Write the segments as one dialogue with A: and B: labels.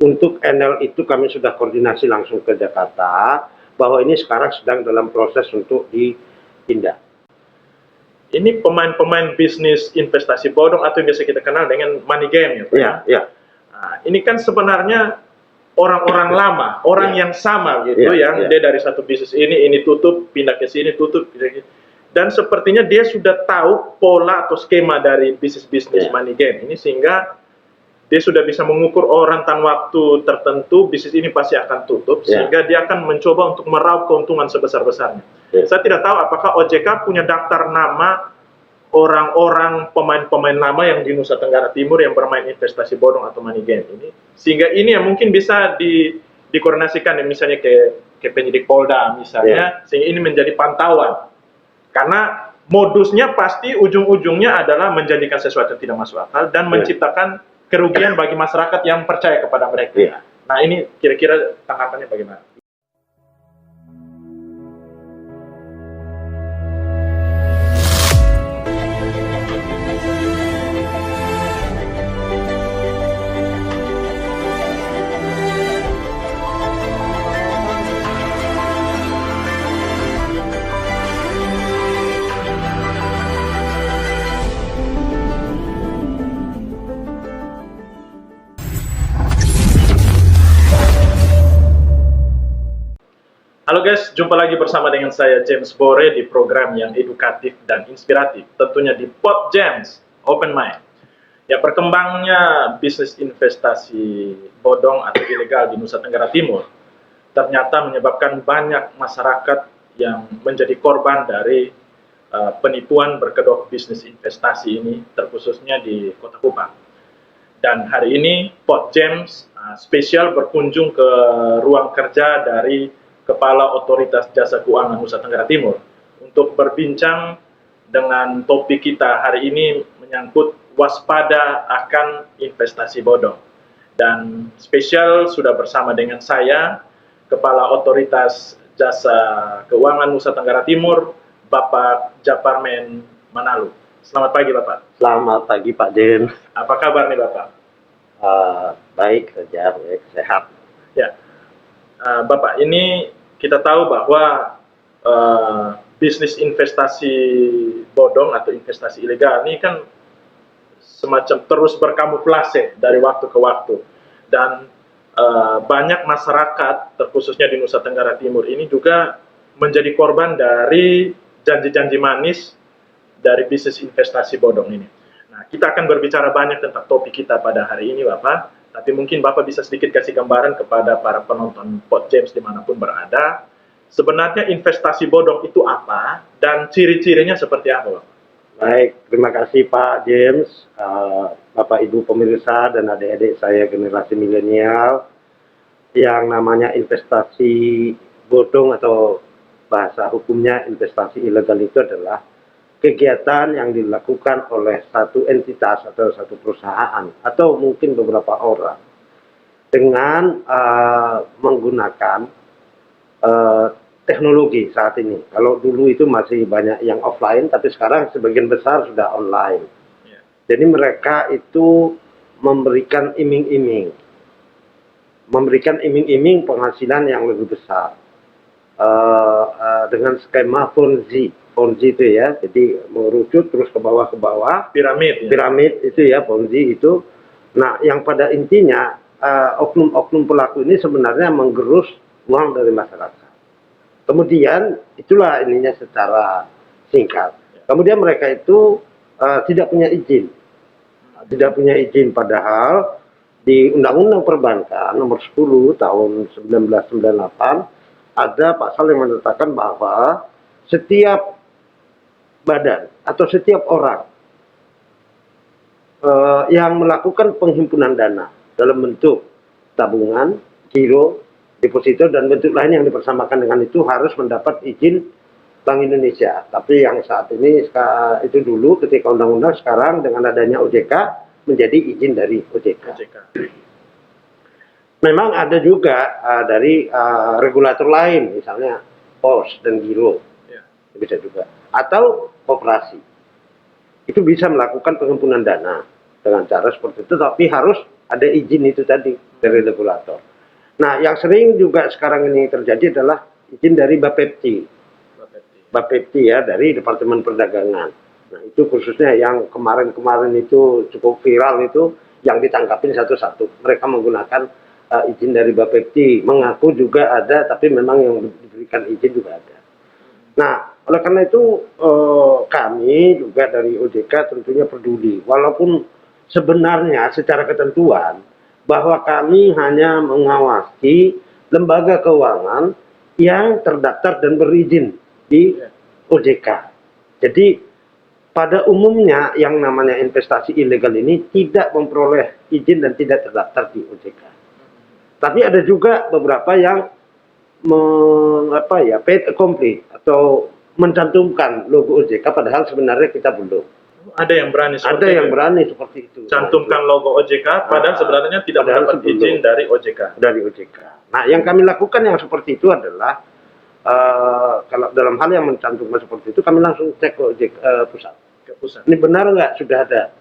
A: Untuk NL itu kami sudah koordinasi langsung ke Jakarta, bahwa ini sekarang sedang dalam proses untuk dipindah.
B: Ini pemain-pemain bisnis investasi bodong atau yang biasa kita kenal dengan money game ya Pak?
A: Iya, iya.
B: Nah, ini kan sebenarnya orang-orang lama, orang yang sama gitu, yang dia dari satu bisnis ini tutup, pindah ke sini, tutup, gitu. Dan sepertinya dia sudah tahu pola atau skema dari bisnis-bisnis money game ini, sehingga dia sudah bisa mengukur rentang waktu tertentu bisnis ini pasti akan tutup, sehingga dia akan mencoba untuk meraup keuntungan sebesar-besarnya. Saya tidak tahu apakah OJK punya daftar nama orang-orang pemain-pemain lama yang di Nusa Tenggara Timur yang bermain investasi bodong atau money game ini, sehingga ini yang mungkin bisa dikoordinasikan misalnya ke penyidik Polda misalnya, sehingga ini menjadi pantauan, karena modusnya pasti ujung-ujungnya adalah menjadikan sesuatu yang tidak masuk akal dan menciptakan kerugian bagi masyarakat yang percaya kepada mereka. Nah, ini kira-kira tanggapannya bagaimana? Halo guys, jumpa lagi bersama dengan saya James Bore di program yang edukatif dan inspiratif, tentunya di Pod James Open Mind. Ya, berkembangnya bisnis investasi bodong atau ilegal di Nusa Tenggara Timur ternyata menyebabkan banyak masyarakat yang menjadi korban dari penipuan berkedok bisnis investasi ini, terkhususnya di Kota Kupang. Dan hari ini Pod James spesial berkunjung ke ruang kerja dari Kepala Otoritas Jasa Keuangan Nusa Tenggara Timur untuk berbincang dengan topik kita hari ini menyangkut waspada akan investasi bodong. Dan spesial sudah bersama dengan saya, Kepala Otoritas Jasa Keuangan Nusa Tenggara Timur, Bapak Japarmen Manalu. Selamat pagi Bapak.
A: Selamat pagi Pak James.
B: Apa kabar nih Bapak?
A: Baik saja, sehat.
B: Ya, Bapak, ini kita tahu bahwa bisnis investasi bodong atau investasi ilegal ini kan semacam terus berkamuflase dari waktu ke waktu, dan banyak masyarakat terkhususnya di Nusa Tenggara Timur ini juga menjadi korban dari janji-janji manis dari bisnis investasi bodong ini. Nah, kita akan berbicara banyak tentang topik kita pada hari ini Bapak. Tapi mungkin Bapak bisa sedikit kasih gambaran kepada para penonton Pod James dimanapun berada, sebenarnya investasi bodong itu apa dan ciri-cirinya seperti apa, Bapak?
A: Baik, terima kasih Pak James, Bapak Ibu pemirsa dan adik-adik saya generasi milenial. Yang namanya investasi bodong atau bahasa hukumnya investasi ilegal itu adalah kegiatan yang dilakukan oleh satu entitas atau satu perusahaan atau mungkin beberapa orang dengan menggunakan teknologi saat ini. Kalau dulu itu masih banyak yang offline, tapi sekarang sebagian besar sudah online. Jadi mereka itu memberikan iming-iming, penghasilan yang lebih besar dengan skema Ponzi itu ya, jadi merucut terus ke bawah piramid itu ya, Ponzi itu. Nah, yang pada intinya oknum-oknum pelaku ini sebenarnya menggerus uang dari masyarakat. Kemudian itulah ininya secara singkat. Kemudian mereka itu tidak punya izin, padahal di Undang-Undang Perbankan nomor 10 tahun 1998 ada pasal yang menetapkan bahwa setiap badan atau setiap orang yang melakukan penghimpunan dana dalam bentuk tabungan, giro, deposito, dan bentuk lain yang dipersamakan dengan itu harus mendapat izin Bank Indonesia. Tapi yang saat ini itu dulu ketika undang-undang, sekarang dengan adanya OJK menjadi izin dari OJK. Memang ada juga dari regulator lain, misalnya POS dan giro, bisa juga, atau koperasi. Itu bisa melakukan penghimpunan dana dengan cara seperti itu, tapi harus ada izin itu tadi. dari regulator. Nah, yang sering juga sekarang ini terjadi adalah izin dari Bapepti. Bapepti ya, dari Departemen Perdagangan. Nah, itu khususnya yang kemarin-kemarin itu cukup viral itu, yang ditangkapin satu-satu. Mereka menggunakan izin dari Bapepti, mengaku juga ada, tapi memang yang diberikan izin juga ada. Nah, oleh karena itu kami juga dari OJK tentunya peduli, walaupun sebenarnya secara ketentuan bahwa kami hanya mengawasi lembaga keuangan yang terdaftar dan berizin di OJK. Jadi pada umumnya yang namanya investasi ilegal ini tidak memperoleh izin dan tidak terdaftar di OJK. Tapi ada juga beberapa yang paid complete atau mencantumkan logo OJK padahal sebenarnya kita belum.
B: Ada yang berani seperti
A: Ada yang berani seperti itu.
B: cantumkan logo OJK padahal sebenarnya tidak mendapat izin dari OJK.
A: Dari OJK. Nah, yang kami lakukan yang seperti itu adalah kalau dalam hal yang mencantumkan seperti itu kami langsung cek ke OJK pusat.
B: Ke pusat.
A: Ini benar nggak sudah ada?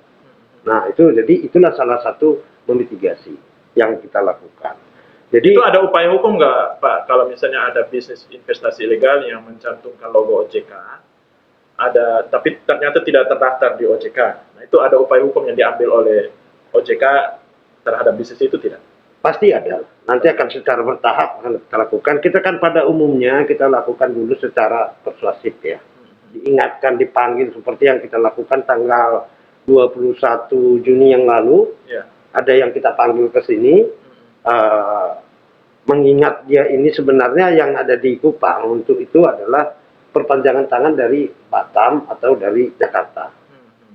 A: Nah, itu jadi itulah salah satu memitigasi yang kita lakukan. Jadi
B: Itu ada upaya hukum nggak, Pak, kalau misalnya ada bisnis investasi ilegal yang mencantumkan logo OJK, ada tapi ternyata tidak terdaftar di OJK. Nah, itu ada upaya hukum yang diambil oleh OJK terhadap bisnis itu tidak?
A: pasti ada. Nanti akan secara bertahap akan kita lakukan. Kita kan pada umumnya kita lakukan dulu secara persuasif ya. Diingatkan, dipanggil seperti yang kita lakukan tanggal 21 Juni yang lalu.
B: Ya.
A: Ada yang kita panggil ke sini, mengingat dia ini sebenarnya yang ada di Kupang untuk itu adalah perpanjangan tangan dari Batam atau dari Jakarta.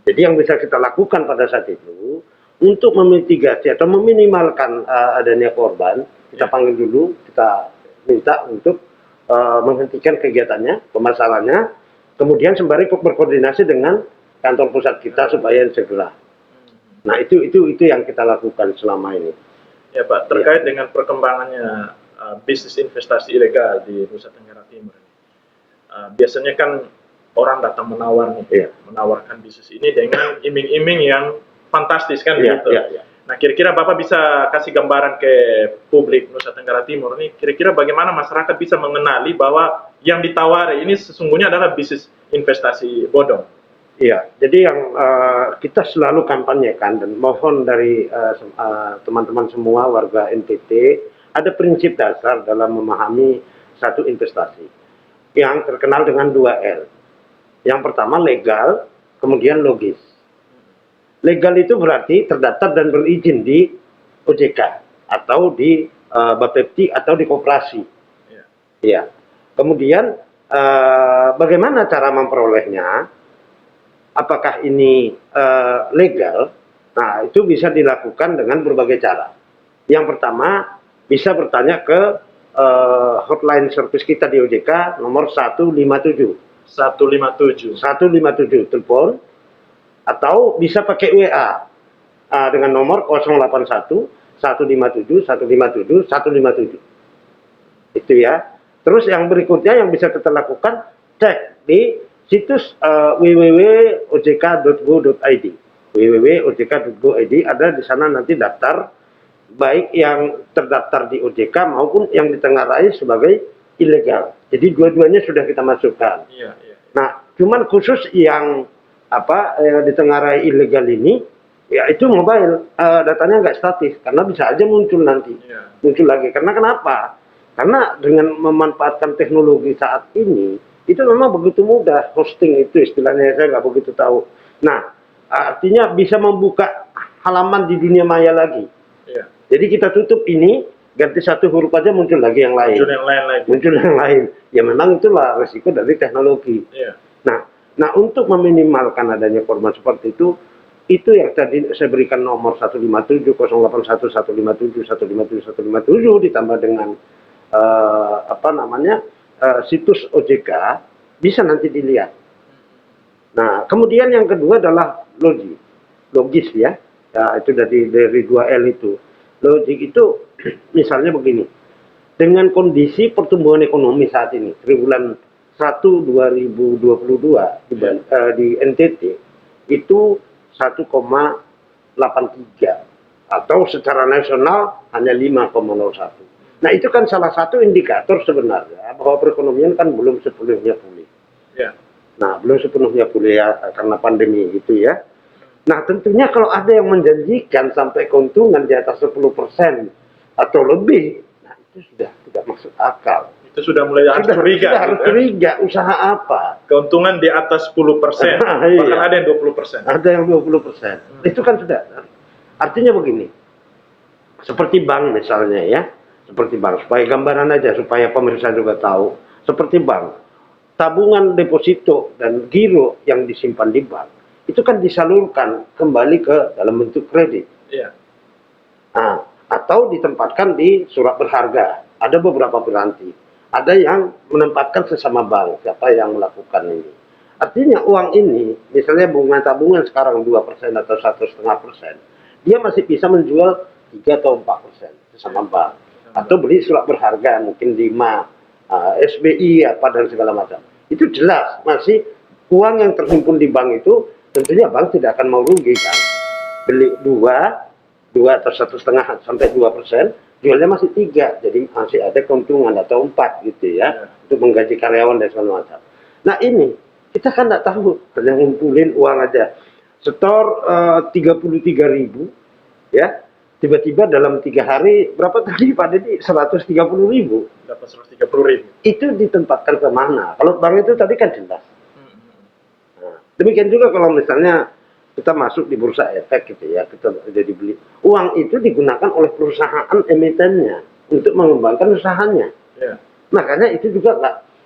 A: Jadi yang bisa kita lakukan pada saat itu untuk memitigasi atau meminimalkan adanya korban, kita panggil dulu, kita minta untuk menghentikan kegiatannya, pemasarannya, kemudian sembari berkoordinasi dengan kantor pusat kita supaya segera. Nah, itu yang kita lakukan selama ini.
B: Ya, Pak, terkait dengan perkembangannya bisnis investasi ilegal di Nusa Tenggara Timur. Biasanya kan orang datang menawar nih, menawarkan bisnis ini dengan iming-iming yang fantastis kan begitu. Nah, kira-kira Bapak bisa kasih gambaran ke publik Nusa Tenggara Timur nih, kira-kira bagaimana masyarakat bisa mengenali bahwa yang ditawari ini sesungguhnya adalah bisnis investasi bodong?
A: Iya, jadi yang kita selalu kampanyekan dan mohon dari teman-teman semua warga NTT, ada prinsip dasar dalam memahami satu investasi yang terkenal dengan 2L. Yang pertama legal, kemudian logis. Legal itu berarti terdaftar dan berizin di OJK atau di Bapepti atau di koperasi. Ya. Kemudian bagaimana cara memperolehnya? Apakah ini legal? Nah, itu bisa dilakukan dengan berbagai cara. Yang pertama, bisa bertanya ke hotline service kita di OJK nomor 157.
B: 157
A: telepon, atau bisa pakai WA dengan nomor 081 157 157 157. Itu ya. Terus yang berikutnya yang bisa kita lakukan, cek di situs www.ojk.go.id. www.ojk.go.id, ada di sana nanti daftar baik yang terdaftar di OJK maupun yang ditengarai sebagai ilegal. Jadi dua-duanya sudah kita masukkan. Nah, cuman khusus yang ditengarai ilegal ini, ya itu mobile, datanya nggak statis karena bisa aja muncul nanti, muncul lagi. Karena kenapa? Karena dengan memanfaatkan teknologi saat ini, itu memang begitu mudah hosting itu istilahnya, saya nggak begitu tahu. Nah, artinya bisa membuka halaman di dunia maya lagi. Jadi kita tutup ini, ganti satu huruf aja muncul lagi yang lain. Muncul yang lain. Ya memang itulah resiko dari teknologi. Nah, untuk meminimalkan adanya korban seperti itu yang tadi saya berikan nomor 157 081 157 157 157 ditambah dengan situs OJK bisa nanti dilihat. Nah, kemudian yang kedua adalah logis ya. Ya, itu dari 2L itu. Logik itu misalnya begini. Dengan kondisi pertumbuhan ekonomi saat ini, triwulan 1 2022 di NTT itu 1,83 atau secara nasional hanya 5,01. Nah itu kan salah satu indikator sebenarnya bahwa perekonomian kan belum sepenuhnya pulih.
B: Ya.
A: Nah belum sepenuhnya pulih ya karena pandemi itu ya. Nah tentunya kalau ada yang menjanjikan sampai keuntungan di atas 10% atau lebih, nah itu sudah tidak masuk akal.
B: Itu sudah mulai harus curiga.
A: Sudah harus curiga, usaha apa?
B: Keuntungan di atas 10%,
A: Iya.
B: bahkan ada yang 20%.
A: Ada yang 20%. Itu kan sudah. Artinya begini, seperti bank misalnya ya, seperti bank, supaya gambaran aja, supaya pemirsa juga tahu, seperti bank, tabungan deposito dan giro yang disimpan di bank, itu kan disalurkan kembali ke dalam bentuk kredit.
B: Iya.
A: Nah, atau ditempatkan di surat berharga. Ada beberapa piranti. Ada yang menempatkan sesama bank, siapa yang melakukan ini. Artinya uang ini, misalnya bunga tabungan sekarang 2% atau 1,5%, dia masih bisa menjual 3 atau 4% sesama bank. Atau beli surat berharga, mungkin 5, SBI, apa dan segala macam. Itu jelas, masih uang yang terhimpun di bank itu, tentunya bank tidak akan mau rugi kan. Beli 2 atau 1,5 sampai 2%, jualnya masih 3, jadi masih ada keuntungan atau 4 gitu ya, untuk menggaji karyawan dan segala macam. Nah ini, kita kan nggak tahu, hanya ngumpulin uang aja. Setor 33.000, ya, tiba-tiba dalam 3 hari, berapa tadi Pak Deddy? 130.000.
B: Dapat 130.000.
A: Itu ditempatkan ke mana? Kalau bank itu tadi kan jelas. Nah, demikian juga kalau misalnya kita masuk di bursa efek gitu ya, kita jadi beli. Uang itu digunakan oleh perusahaan emitennya untuk mengembangkan usahanya.
B: Ya.
A: Makanya itu juga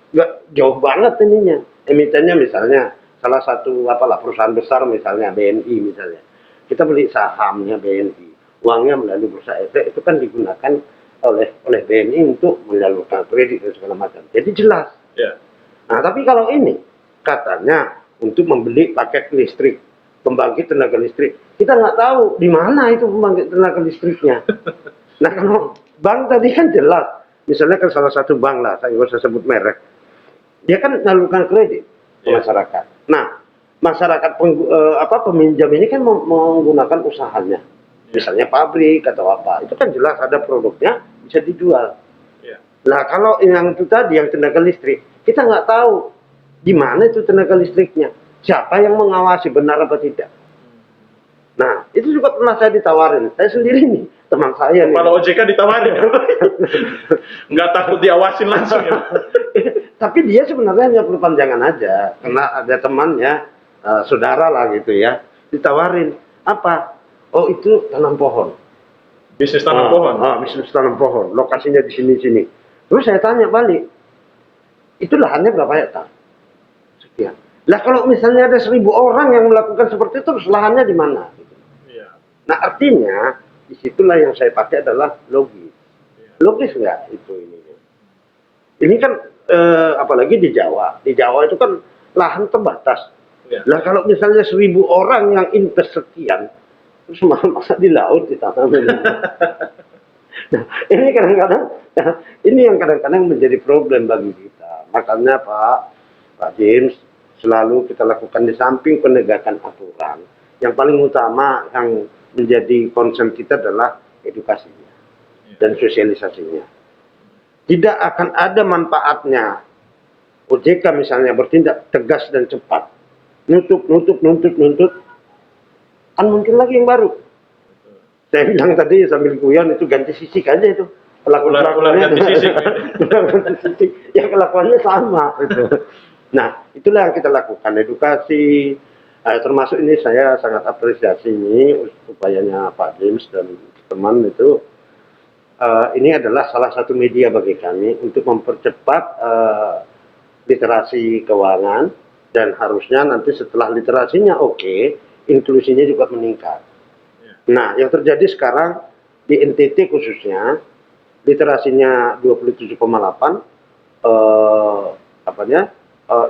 A: nggak jauh banget ininya. Emitennya misalnya salah satu apalah perusahaan besar misalnya BNI misalnya. Kita beli sahamnya BNI. Uangnya melalui bursa efek itu kan digunakan oleh BNI untuk menyalurkan kredit dan segala macam. Jadi jelas.
B: Ya.
A: Nah, tapi kalau ini katanya untuk membeli paket listrik, pembangkit tenaga listrik, kita nggak tahu di mana itu pembangkit tenaga listriknya. Nah, kalau bank tadi kan jelas, misalnya kan salah satu bank lah, saya nggak usah sebut merek, dia kan menyalurkan kredit ke masyarakat. Nah, masyarakat peminjam ini kan menggunakan usahanya, misalnya pabrik atau apa, itu kan jelas ada produknya bisa dijual. Nah, kalau yang itu tadi, yang tenaga listrik, kita nggak tahu di mana itu tenaga listriknya. Siapa yang mengawasi benar apa tidak? Nah, itu juga pernah saya ditawarin. Saya sendiri nih, teman saya nih.
B: Kepala OJK ditawarin ya? Nggak takut diawasin langsung ya?
A: Tapi dia sebenarnya hanya perpanjangan aja. Karena ada temannya, saudara lah gitu ya. Ditawarin, apa? Oh, itu tanam pohon.
B: Bisnis tanam pohon?
A: Bisnis tanam pohon. Lokasinya di sini-sini. Terus saya tanya balik, itu lahannya berapa hektar? Sekian. Lah kalau misalnya ada 1.000 orang yang melakukan seperti itu, terus lahannya di mana?
B: Iya.
A: Nah artinya, disitulah yang saya pakai adalah logis. Logis nggak itu ini? Ini kan apalagi di Jawa. Di Jawa itu kan lahan terbatas.
B: Ya.
A: Lah kalau misalnya 1.000 orang yang invest sekian, terus masa di laut ditanamin. Nah, ini kadang-kadang, ini yang kadang-kadang menjadi problem bagi kita. Makanya Pak James, selalu kita lakukan di samping penegakan aturan. Yang paling utama yang menjadi concern kita adalah edukasinya dan sosialisasinya. Tidak akan ada manfaatnya OJK misalnya bertindak tegas dan cepat. Nuntut. Kan mungkin lagi yang baru. Saya bilang tadi sambil guyon itu ganti sisik aja itu. Kelakuannya
B: ganti sisik.
A: Ya kelakuannya sama gitu. Nah, itulah yang kita lakukan, edukasi. Termasuk ini saya sangat apresiasi ini upayanya Pak James dan teman itu. Ini adalah salah satu media bagi kami untuk mempercepat literasi keuangan, dan harusnya nanti setelah literasinya oke, inklusinya juga meningkat. Nah, yang terjadi sekarang di NTT khususnya, literasinya 27,8,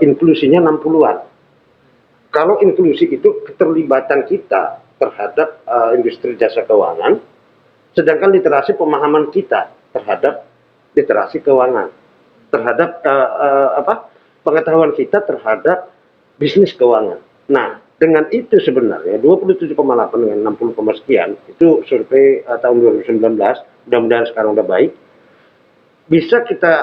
A: inklusinya 60-an. Kalau inklusi itu keterlibatan kita terhadap industri jasa keuangan, sedangkan literasi pemahaman kita terhadap literasi keuangan, terhadap pengetahuan kita terhadap bisnis keuangan. Nah, dengan itu sebenarnya 27,8 dengan 60, sekian itu survei tahun 2019, mudah-mudahan sekarang udah baik, bisa kita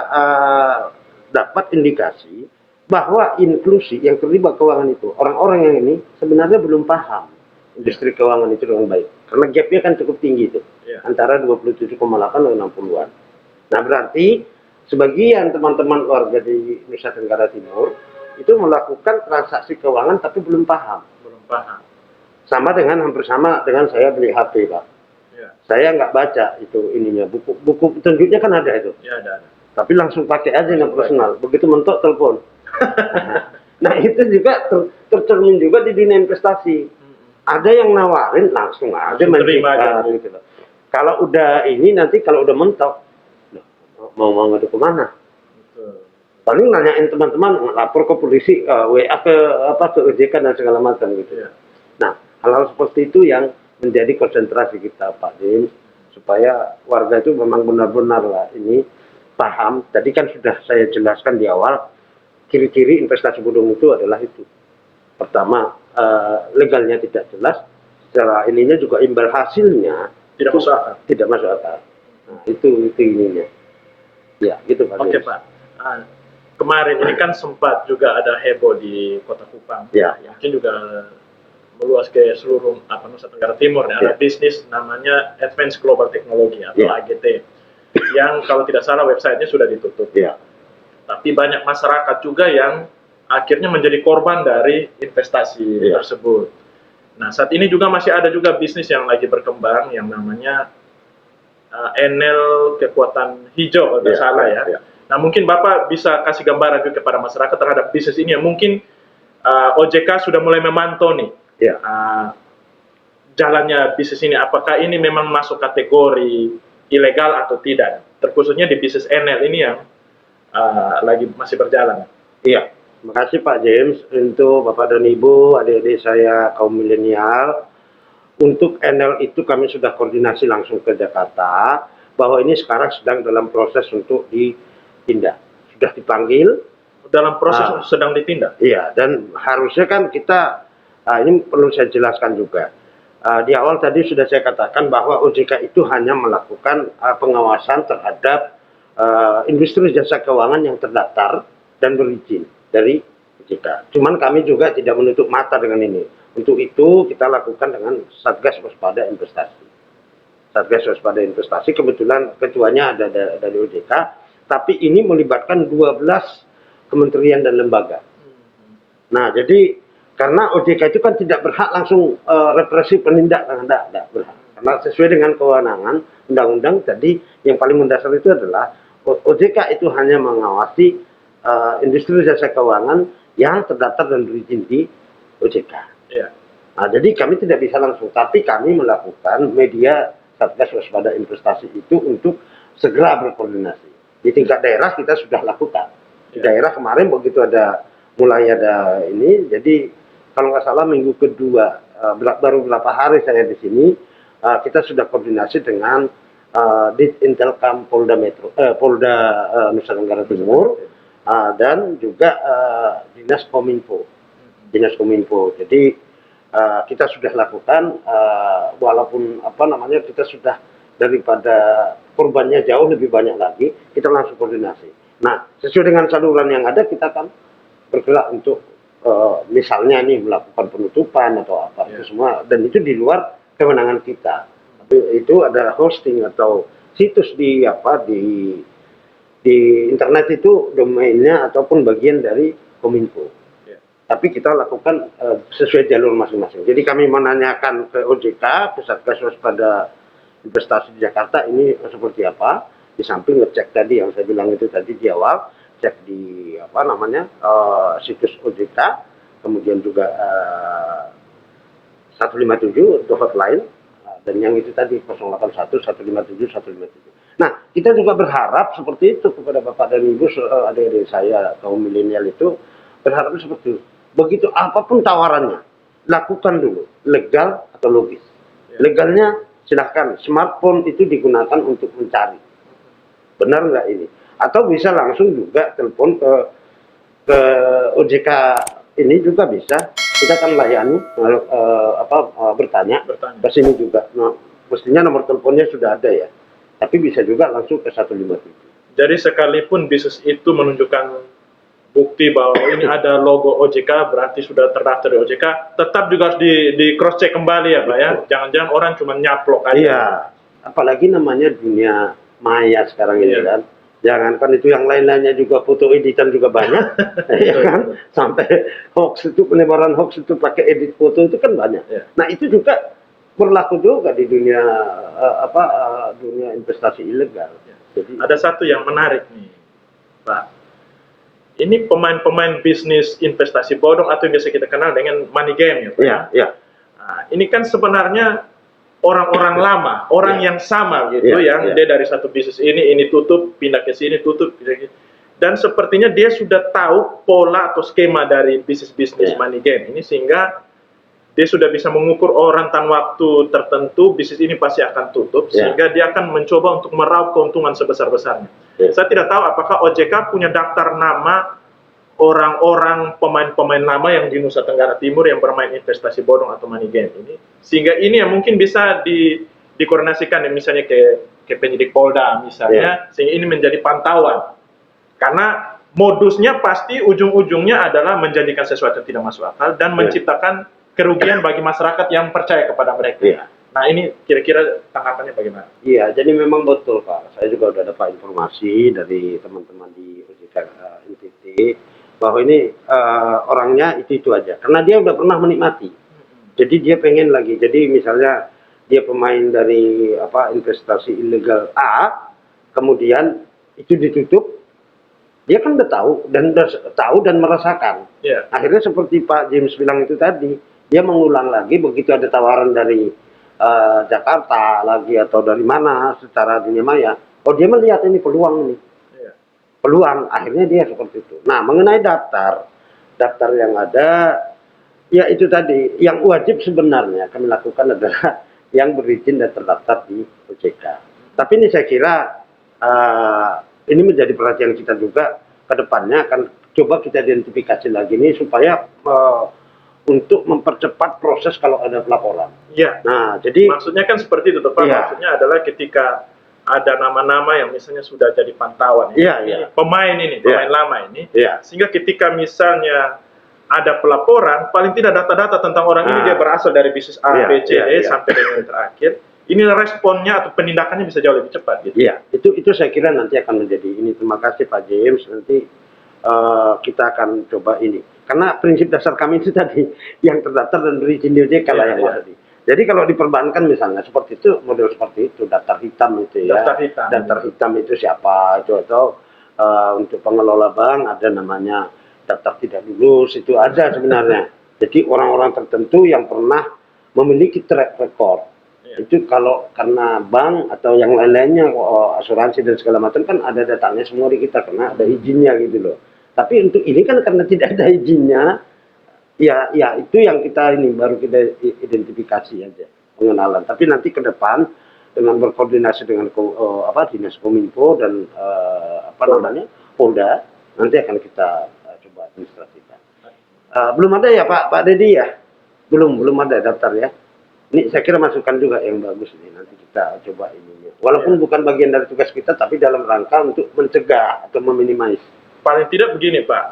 A: dapat indikasi bahwa inklusi yang terlibat keuangan itu, orang-orang yang ini sebenarnya belum paham industri keuangan itu dengan baik. Karena gapnya kan cukup tinggi itu, antara 27,8 dan 60-an. Nah berarti sebagian teman-teman warga di Nusa Tenggara Timur itu melakukan transaksi keuangan tapi belum paham.
B: Belum paham.
A: Sama dengan hampir sama dengan saya beli HP, Pak. Saya nggak baca itu ininya, buku petunjuknya kan ada itu.
B: Ya, ada.
A: Tapi langsung pakai aja yang personal. Begitu mentok telepon. Nah itu juga tercermin juga di dunia investasi. Ada yang nawarin langsung aja
B: terima
A: gitu. Kalau udah ini nanti kalau udah mentok, mau ngadu kemana? Paling nanyain teman-teman, lapor ke polisi, WA ke OJK dan segala macam gitu. Nah hal-hal seperti itu yang menjadi konsentrasi kita, Pak James, supaya warga itu memang benar-benar lah ini paham. Tadi kan sudah saya jelaskan di awal, ciri-ciri investasi bodong itu adalah itu. Pertama, legalnya tidak jelas, secara ininya juga imbal hasilnya
B: tidak masuk akal.
A: Tidak masuk akal. Nah, itu ininya. Ya, gitu Pak.
B: Oke, Pak. Kemarin ini kan sempat juga ada heboh di Kota Kupang.
A: Ya.
B: Mungkin juga meluas ke seluruh Nusa Tenggara Timur. Ada bisnis namanya Advanced Global Technology atau AGT. Yang kalau tidak salah websitenya sudah ditutup.
A: Ya.
B: Tapi banyak masyarakat juga yang akhirnya menjadi korban dari investasi tersebut. Nah, saat ini juga masih ada juga bisnis yang lagi berkembang yang namanya Enel Kekuatan Hijau kalau tidak salah ya. Nah, mungkin Bapak bisa kasih gambaran juga kepada masyarakat terhadap bisnis ini yang mungkin OJK sudah mulai memantau nih jalannya bisnis ini. Apakah ini memang masuk kategori ilegal atau tidak? Terkhususnya di bisnis Enel ini yang lagi masih berjalan.
A: Iya. Terima kasih Pak James untuk Bapak dan Ibu, adik-adik saya kaum milenial. Untuk Enel itu kami sudah koordinasi langsung ke Jakarta bahwa ini sekarang sedang dalam proses untuk ditindak. Sudah dipanggil.
B: Dalam proses sedang ditindak?
A: Iya, dan harusnya kan kita, ini perlu saya jelaskan juga. Di awal tadi sudah saya katakan bahwa OJK itu hanya melakukan pengawasan terhadap industri jasa keuangan yang terdaftar dan berizin dari OJK. Cuman kami juga tidak menutup mata dengan ini. Untuk itu kita lakukan dengan Satgas Waspada Investasi. Satgas Waspada Investasi kebetulan ketuanya ada dari OJK, tapi ini melibatkan 12 kementerian dan lembaga. Nah, jadi karena OJK itu kan tidak berhak langsung represi penindak, tidak berhak. Karena sesuai dengan kewenangan undang-undang tadi yang paling mendasar itu adalah OJK itu hanya mengawasi industri jasa keuangan yang terdaftar dan berizin di OJK. Nah, jadi kami tidak bisa langsung, tapi kami melakukan media Satgas Waspada Investasi itu untuk segera berkoordinasi. Di tingkat daerah kita sudah lakukan. Di daerah kemarin begitu mulai ada ini, jadi kalau nggak salah minggu kedua, baru beberapa hari saya di sini, kita sudah koordinasi dengan Intelkam Polda Nusa Tenggara Timur dan juga Dinas Kominfo. Jadi kita sudah lakukan, walaupun kita sudah daripada korbannya jauh lebih banyak lagi, kita langsung koordinasi. Nah, sesuai dengan saluran yang ada, kita akan bergerak untuk misalnya nih melakukan penutupan atau apa itu semua, dan itu di luar kewenangan kita. Itu ada hosting atau situs di internet itu domainnya ataupun bagian dari Kominfo. Tapi kita lakukan sesuai jalur masing-masing. Jadi kami menanyakan ke OJK, ke Satgas Waspada Investasi di Jakarta ini seperti apa. Di samping ngecek tadi yang saya bilang itu tadi di awal, cek di situs OJK, kemudian juga 157 untuk hotline, dan yang itu tadi 081 157 157. Nah, kita juga berharap seperti itu kepada Bapak dan Ibu, adik-adik saya kaum milenial itu berharap seperti itu. Begitu apapun tawarannya, lakukan dulu, legal atau logis. Legalnya silahkan, smartphone itu digunakan untuk mencari. Benar nggak ini? Atau bisa langsung juga telepon ke OJK ini juga bisa, kita kan layani bertanya
B: Bertanya.
A: ke sini juga. Nah, mestinya nomor teleponnya sudah ada ya. Tapi bisa juga langsung ke 157.
B: Jadi sekalipun bisnis itu menunjukkan bukti bahwa ini ada logo OJK, berarti sudah terdaftar di OJK, tetap juga harus di cross check kembali ya Pak ya. Jangan-jangan orang cuma nyaplok aja.
A: Iya, apalagi namanya dunia maya sekarang ini
B: Iya.
A: kan. Jangankan itu, yang lain-lainnya juga foto editan juga banyak, ya kan? Sampai hoax itu, penyebaran hoax itu pakai edit foto itu kan banyak.
B: Iya.
A: Nah itu juga berlaku juga di dunia dunia investasi ilegal. Jadi
B: Ada satu yang menarik nih, Pak. Ini pemain-pemain bisnis investasi bodong atau yang biasa kita kenal dengan money game ya Pak.
A: ya, ya,
B: Nah, ini kan sebenarnya orang-orang lama, orang yang sama gitu, yang dia dari satu bisnis ini tutup, pindah ke sini, tutup, gitu. Dan sepertinya dia sudah tahu pola atau skema dari bisnis-bisnis money game ini, sehingga dia sudah bisa mengukur rentan waktu tertentu bisnis ini pasti akan tutup, sehingga dia akan mencoba untuk meraup keuntungan sebesar-besarnya. Saya tidak tahu apakah OJK punya daftar nama orang-orang pemain-pemain lama yang di Nusa Tenggara Timur yang bermain investasi bodong atau money game ini, sehingga ini yang mungkin bisa dikoordinasikan misalnya ke penyidik Polda misalnya, sehingga ini menjadi pantauan, karena modusnya pasti ujung-ujungnya adalah menjadikan sesuatu yang tidak masuk akal dan menciptakan kerugian bagi masyarakat yang percaya kepada mereka. Nah ini kira-kira tanggapannya bagaimana?
A: Iya, jadi memang betul Pak. Saya juga sudah dapat informasi dari teman-teman di OJK NTT bahwa ini orangnya itu aja, karena dia udah pernah menikmati. Jadi dia pengen lagi. Jadi misalnya dia pemain dari investasi ilegal A, kemudian itu ditutup, dia kan udah tahu dan merasakan. Akhirnya seperti Pak James bilang itu tadi, dia mengulang lagi begitu ada tawaran dari Jakarta lagi atau dari mana secara dunia maya. Oh, dia melihat ini peluang nih. Peluang, akhirnya dia seperti itu. Nah, mengenai daftar yang ada, ya itu tadi, yang wajib sebenarnya kami lakukan adalah yang berizin dan terdaftar di OJK. Tapi ini saya kira ini menjadi perhatian kita juga ke depannya, akan coba kita identifikasi lagi ini supaya untuk mempercepat proses kalau ada pelaporan.
B: Iya.
A: Nah, jadi
B: maksudnya kan seperti itu, Pak. Maksudnya adalah ketika ada nama-nama yang misalnya sudah jadi pantauan, pemain lama ini, sehingga ketika misalnya ada pelaporan, paling tidak data-data tentang orang ini dia berasal dari bisnis A, B, C, D sampai dengan yang terakhir. Ini responnya atau penindakannya bisa jauh lebih cepat. Gitu.
A: Iya, itu saya kira nanti akan menjadi ini. Terima kasih Pak James. Nanti kita akan coba ini. Karena prinsip dasar kami itu tadi, yang terdaftar dan berizin di OJK lah yang tadi. Jadi kalau diperbankan misalnya seperti itu, model seperti itu, daftar hitam itu ya. Daftar hitam itu siapa itu, atau untuk pengelola bank ada namanya daftar tidak lulus, itu ada sebenarnya. Jadi orang-orang tertentu yang pernah memiliki track record. Itu kalau karena bank atau yang lain-lainnya, asuransi dan segala macam kan ada datanya semua di kita karena ada izinnya gitu loh. Tapi untuk ini kan karena tidak ada izinnya, ya itu yang kita ini baru kita identifikasi aja, pengenalan. Tapi nanti ke depan dengan berkoordinasi dengan Dinas Kominfo dan Polda, nanti akan kita coba administrasikan. Belum ada ya Pak Dedi ya? Belum ada daftar ya? Ini saya kira masukan juga yang bagus ini, nanti kita coba ini. Walaupun bukan bagian dari tugas kita, tapi dalam rangka untuk mencegah atau meminimais.
B: Paling tidak begini Pak,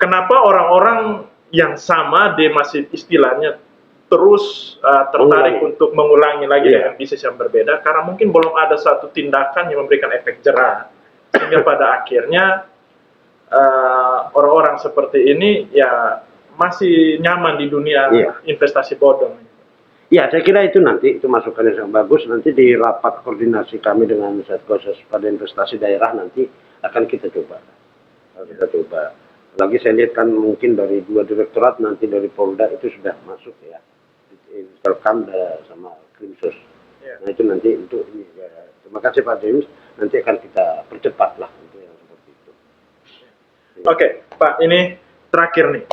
B: kenapa orang-orang yang sama dia masih istilahnya terus tertarik untuk mengulangi lagi dengan bisnis yang berbeda, karena mungkin belum ada satu tindakan yang memberikan efek jerah, sehingga pada akhirnya orang-orang seperti ini ya masih nyaman di dunia investasi bodong.
A: Ya, saya kira itu nanti, itu masukan yang sangat bagus. Nanti di rapat koordinasi kami dengan Satgas pada investasi daerah nanti akan kita coba. Lagi saya lihat kan mungkin dari 2 direktorat, nanti dari Polda itu sudah masuk ya. Telkom sama Krimsus. Nah itu nanti untuk ini. Terima kasih Pak James. Nanti akan kita percepat lah untuk yang seperti itu.
B: Oke, Pak, ini terakhir nih.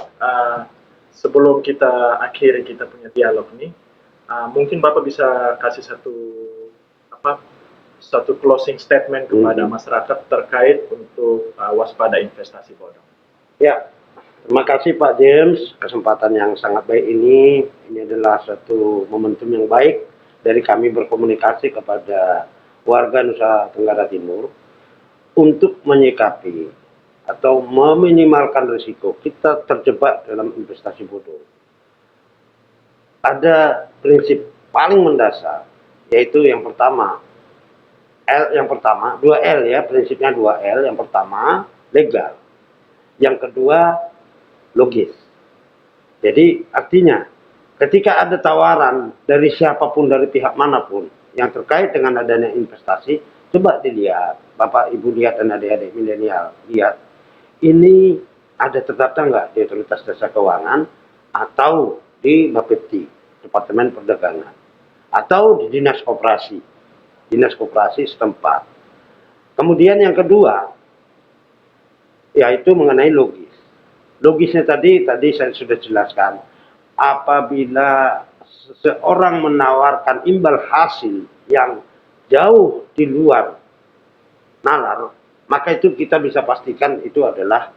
B: Sebelum kita akhiri kita punya dialog nih, mungkin Bapak bisa kasih satu closing statement kepada masyarakat terkait untuk waspada investasi bodong.
A: Ya, Terima kasih Pak James, kesempatan yang sangat baik ini. Ini adalah satu momentum yang baik dari kami berkomunikasi kepada warga Nusa Tenggara Timur untuk menyikapi atau meminimalkan risiko kita terjebak dalam investasi bodong. Ada prinsip paling mendasar, yaitu yang pertama, dua L ya, prinsipnya dua L. Yang pertama, legal. Yang kedua, logis. Jadi artinya ketika ada tawaran dari siapapun, dari pihak manapun yang terkait dengan adanya investasi, coba dilihat, Bapak Ibu lihat dan adik-adik milenial lihat, ini ada terdaftar nggak di Otoritas Jasa Keuangan atau di Bapepti, Departemen Perdagangan, atau di Dinas Koperasi setempat. Kemudian yang kedua, yaitu mengenai logis. Logisnya tadi saya sudah jelaskan. Apabila seseorang menawarkan imbal hasil yang jauh di luar nalar, maka itu kita bisa pastikan itu adalah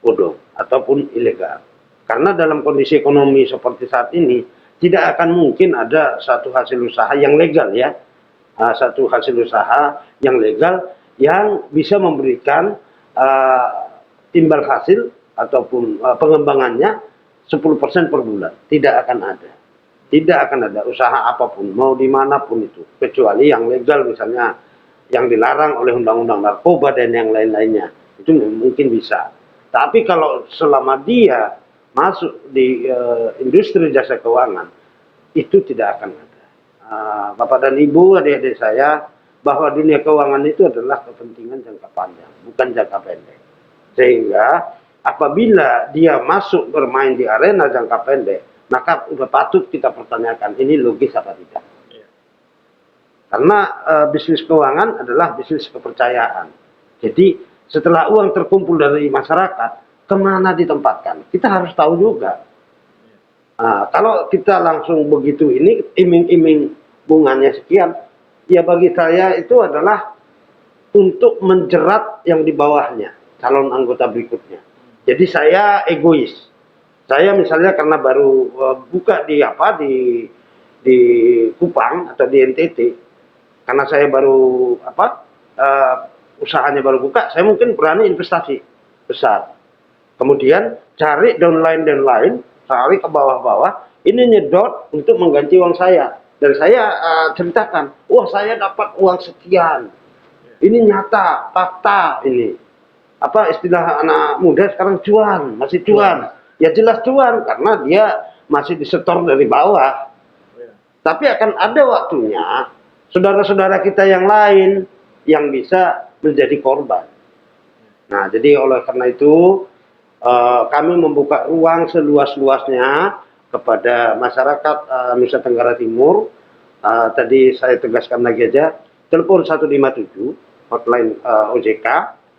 A: bodong ataupun ilegal. Karena dalam kondisi ekonomi seperti saat ini, tidak akan mungkin ada satu hasil usaha yang legal ya. Satu hasil usaha yang legal yang bisa memberikan timbal hasil ataupun pengembangannya 10% per bulan. Tidak akan ada. Tidak akan ada usaha apapun, mau dimanapun itu. Kecuali yang legal misalnya, yang dilarang oleh undang-undang narkoba dan yang lain-lainnya. Itu mungkin bisa. Tapi kalau selama dia masuk di industri jasa keuangan, itu tidak akan ada. Bapak dan Ibu, adik-adik saya, bahwa dunia keuangan itu adalah kepentingan jangka panjang, bukan jangka pendek. Sehingga apabila dia masuk bermain di arena jangka pendek, maka sudah patut kita pertanyakan, ini logis apa tidak. Karena bisnis keuangan adalah bisnis kepercayaan. Jadi setelah uang terkumpul dari masyarakat, kemana ditempatkan? Kita harus tahu juga. Kalau kita langsung begitu ini, iming-iming bunganya sekian, ya bagi saya itu adalah untuk menjerat yang di bawahnya, calon anggota berikutnya. Jadi saya egois. Saya misalnya karena baru buka di Kupang atau di NTT, karena saya baru usahanya baru buka, saya mungkin berani investasi besar. Kemudian cari downline, cari ke bawah-bawah, ini nyedot untuk mengganti uang saya. Dan saya ceritakan, wah saya dapat uang sekian. Ini nyata, fakta ini. Apa istilah anak muda sekarang, cuan, masih cuan. Ya jelas cuan, karena dia masih disetor dari bawah. Tapi akan ada waktunya, saudara-saudara kita yang lain yang bisa menjadi korban. Nah, jadi oleh karena itu kami membuka ruang seluas-luasnya kepada masyarakat Nusa Tenggara Timur. Tadi saya tegaskan lagi aja, telepon 157 hotline OJK,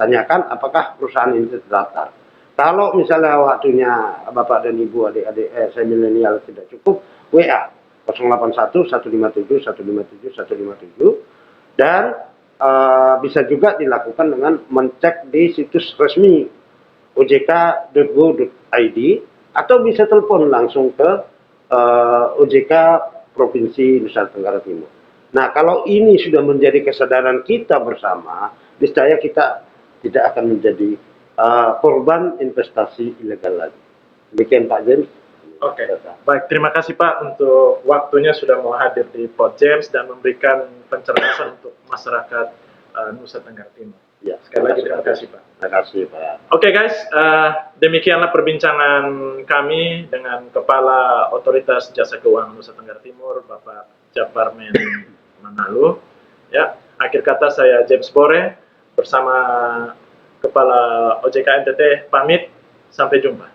A: tanyakan apakah perusahaan ini terdaftar. Kalau misalnya waktunya Bapak dan Ibu, adik-adik saya milenial tidak cukup, WA 081 157 157 157, dan bisa juga dilakukan dengan mencek di situs resmi ojk.go.id, atau bisa telepon langsung ke OJK Provinsi Nusa Tenggara Timur. Nah, kalau ini sudah menjadi kesadaran kita bersama, niscaya kita tidak akan menjadi korban investasi ilegal lagi. Demikian Pak James.
B: Oke, baik, terima kasih Pak untuk waktunya sudah mau hadir di Pod James dan memberikan pencerdasan untuk masyarakat Nusa Tenggara Timur.
A: Ya,
B: sekali lagi terima kasih Pak.
A: Terima kasih Pak.
B: Oke guys, demikianlah perbincangan kami dengan Kepala Otoritas Jasa Keuangan Nusa Tenggara Timur, Bapak Japarmen Manalu. Ya, akhir kata saya James Bore bersama Kepala OJK NTT pamit, sampai jumpa.